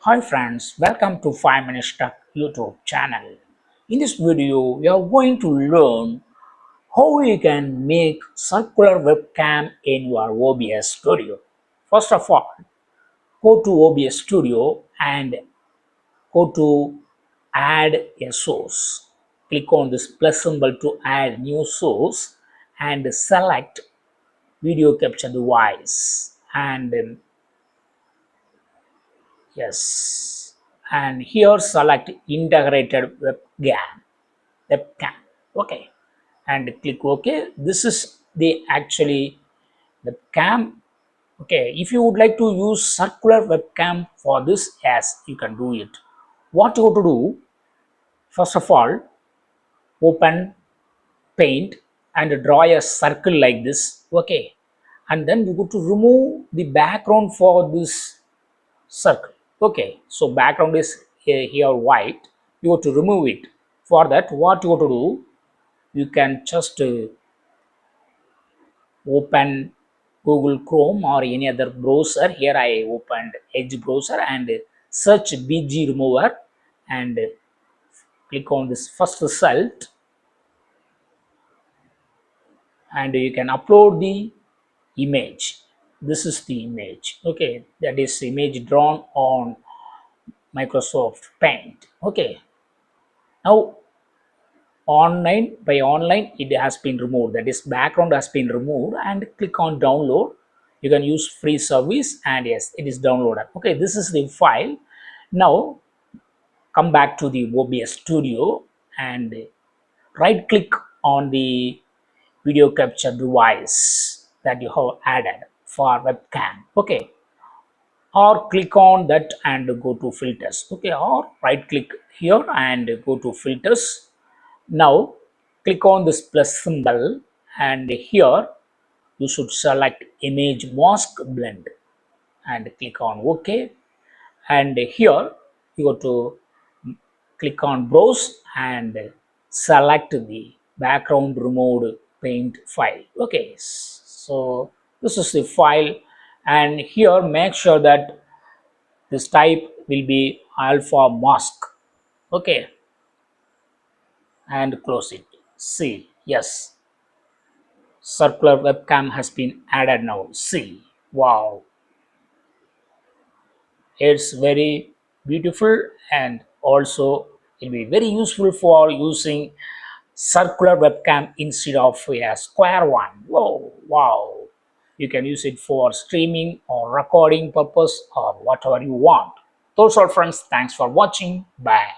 Hi friends, welcome to 5 Minutes Tech YouTube channel. In this video, we are going to learn how you can make circular webcam in your OBS studio. First of all, go to OBS studio and go to add a source. Click on this plus symbol to add new source and select video capture device and yes, and here select integrated webcam. Okay, and click OK. This is the actually webcam. Okay, if you would like to use circular webcam for this, yes, you can do it. What you have to do, first of all, open paint and draw a circle like this. Okay, and then you go to remove the background for this circle. Okay, so background is here white. You have to remove it. For that, what you have to do, you can just open Google Chrome or any other browser. Here I opened Edge browser and search BG remover and click on this first result, and you can upload the image. This is the image. Okay, that is image drawn on Microsoft Paint. Okay, now online it has been removed, that is background has been removed, and click on download. You can use free service and yes, it is downloaded. Okay, this is the file. Now come back to the OBS studio and right click on the video capture device that you have added for webcam. Okay, or click on that and go to filters. Okay, or right click here and go to filters. Now click on this plus symbol and here you should select image mask blend and click on OK, and here you go to click on browse and select the background removed paint file. Okay, so this is the file, and here make sure that this type will be alpha mask. Okay, and close it. See, yes, circular webcam has been added now. See, wow, it's very beautiful, and also it will be very useful for using circular webcam instead of a square one. Whoa, wow, you can use it for streaming or recording purpose or whatever you want. Those are friends, thanks for watching. Bye.